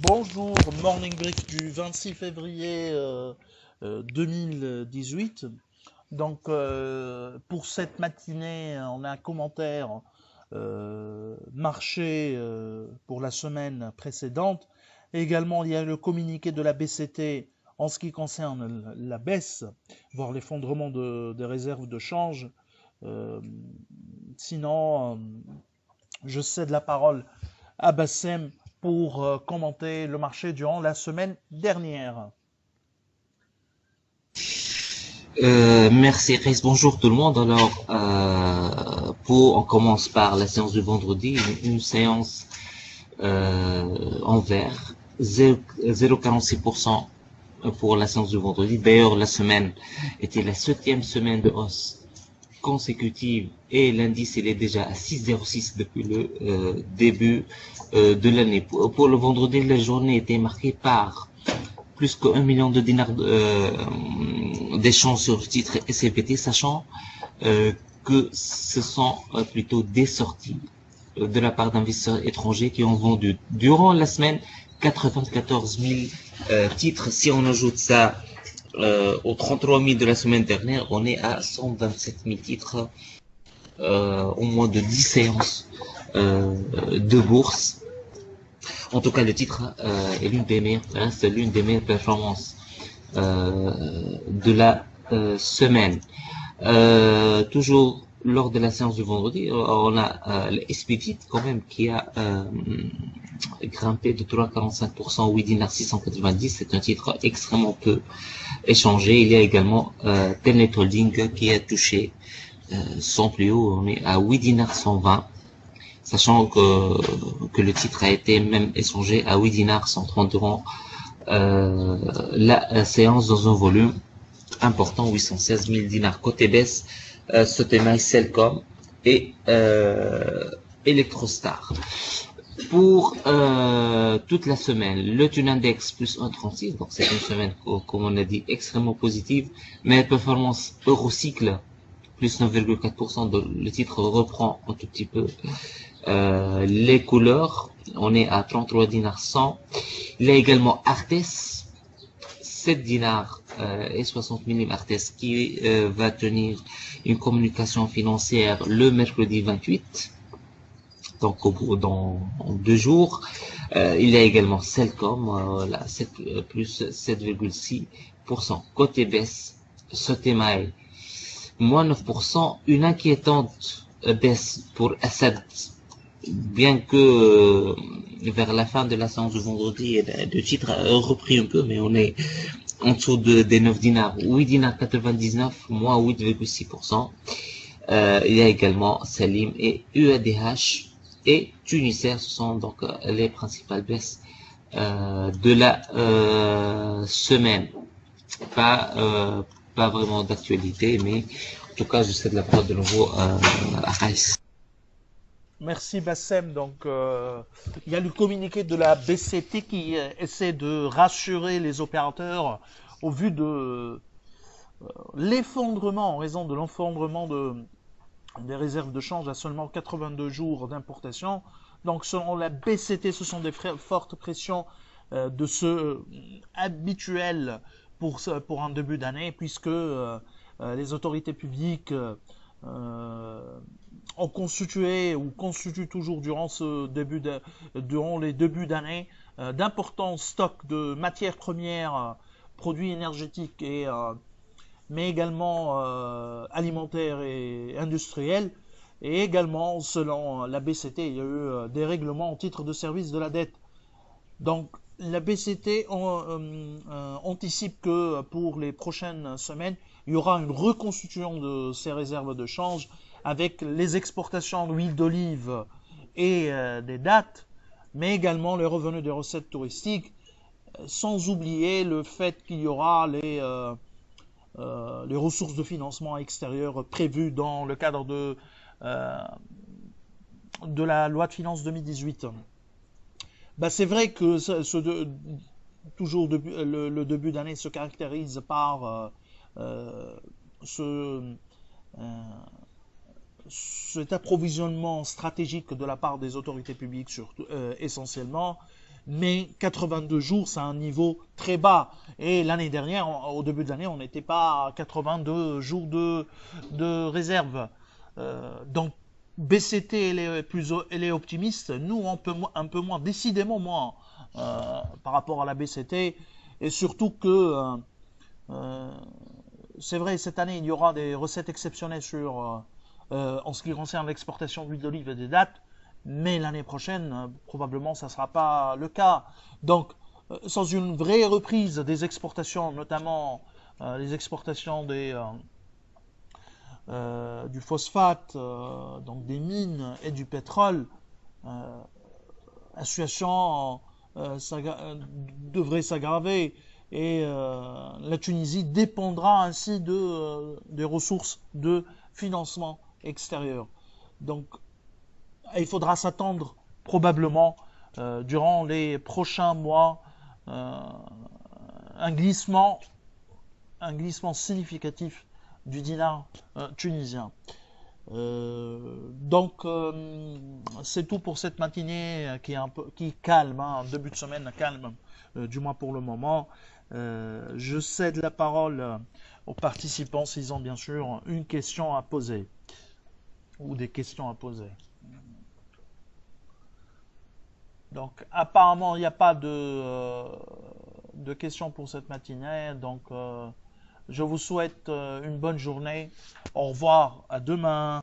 Bonjour, Morning Brief du 26 février 2018. Pour cette matinée, on a un commentaire marché pour la semaine précédente. Également, il y a le communiqué de la BCT en ce qui concerne la baisse, voire l'effondrement des réserves de change. Euh, Sinon, je cède la parole à Bassem pour commenter le marché durant la semaine dernière. Merci Chris, bonjour tout le monde. On commence par la séance du vendredi, une séance en vert, 0,46% pour la séance du vendredi. D'ailleurs, la semaine était la 7e semaine de hausse consécutive et l'indice il est déjà à 6,06 depuis le début de l'année. Pour le vendredi, la journée était marquée par plus que 1 million de dinars d'échanges sur le titre SLPT, sachant que ce sont plutôt des sorties de la part d'investisseurs étrangers qui ont vendu durant la semaine 94 000 titres. Si on ajoute ça aux 33 000 de la semaine dernière, on est à 127 000 titres au moins de 10 séances de bourse. En tout cas, le titre est reste l'une des meilleures performances de la semaine. Toujours lors de la séance du vendredi, on a le SPVIT quand même qui a grimpé de 3,45%, 8 dinars 690. C'est un titre extrêmement peu échangé. Il y a également Telnet Holding qui a touché son plus haut. On est à 8 dinars 120. Sachant que le titre a été même échangé à 8 dinars 130 durant la séance dans un volume important, 816 000 dinars. Côté baisse, Sotema, Cellcom et Electrostar. Pour toute la semaine, le Thun Index plus 1,36, donc c'est une semaine, comme on a dit, extrêmement positive, mais performance Eurocycle plus 9,4%, le titre reprend un tout petit peu les couleurs. On est à 33 dinars 100. Il y a également Artes, 7 dinars et 60 millimes Artes qui va tenir une communication financière le mercredi 28. Donc dans 2 jours. Il y a également Cellcom, là, plus 7,6%. Côté baisse, Sotemae, moins 9%. Une inquiétante baisse pour Assad, bien que vers la fin de la séance du vendredi, le titre a repris un peu, mais on est en dessous des 9 dinars. 8 dinars 99, moins 8,6%. Il y a également Salim et UADH et Tunisair. Ce sont donc les principales baisses de la semaine. Pas vraiment d'actualité, mais en tout cas, je cède la parole de nouveau à Raïs. Merci Bassem. Il y a le communiqué de la BCT qui essaie de rassurer les opérateurs au vu de l'effondrement, en raison de l'effondrement des réserves de change à seulement 82 jours d'importation. Donc selon la BCT, ce sont des fortes pressions de ce habituel pour un début d'année, puisque les autorités publiques ont constitué ou constituent toujours durant les débuts d'année d'importants stocks de matières premières, produits énergétiques mais également alimentaires et industriels. Et également, selon la BCT, il y a eu des règlements au titre de service de la dette. Donc, la BCT anticipe que pour les prochaines semaines, il y aura une reconstitution de ces réserves de change avec les exportations d'huile d'olive et des dattes, mais également les revenus des recettes touristiques, sans oublier le fait qu'il y aura les ressources de financement extérieures prévues dans le cadre euh, de la loi de finances 2018. C'est vrai que toujours le début d'année se caractérise par ce, euh, cet approvisionnement stratégique de la part des autorités publiques essentiellement, mais 82 jours, c'est un niveau très bas. Et l'année dernière, au début de l'année, on n'était pas à 82 jours de réserve. Donc, BCT, elle est optimiste. Nous, un peu moins, décidément moins par rapport à la BCT. Et surtout que, c'est vrai, cette année, il y aura des recettes exceptionnelles en ce qui concerne l'exportation d'huile d'olive et des dattes. Mais l'année prochaine, probablement, ça ne sera pas le cas. Donc, sans une vraie reprise des exportations, notamment les exportations du phosphate, donc des mines et du pétrole, la situation devrait s'aggraver et la Tunisie dépendra ainsi des ressources de financement extérieur. Donc, il faudra s'attendre probablement durant les prochains mois un glissement significatif du dinar tunisien. Donc c'est tout pour cette matinée qui calme, hein, début de semaine calme, du moins pour le moment. Je cède la parole aux participants s'ils ont bien sûr une question à poser ou des questions à poser. Donc apparemment il n'y a pas de questions pour cette matinée, donc je vous souhaite une bonne journée. Au revoir, à demain.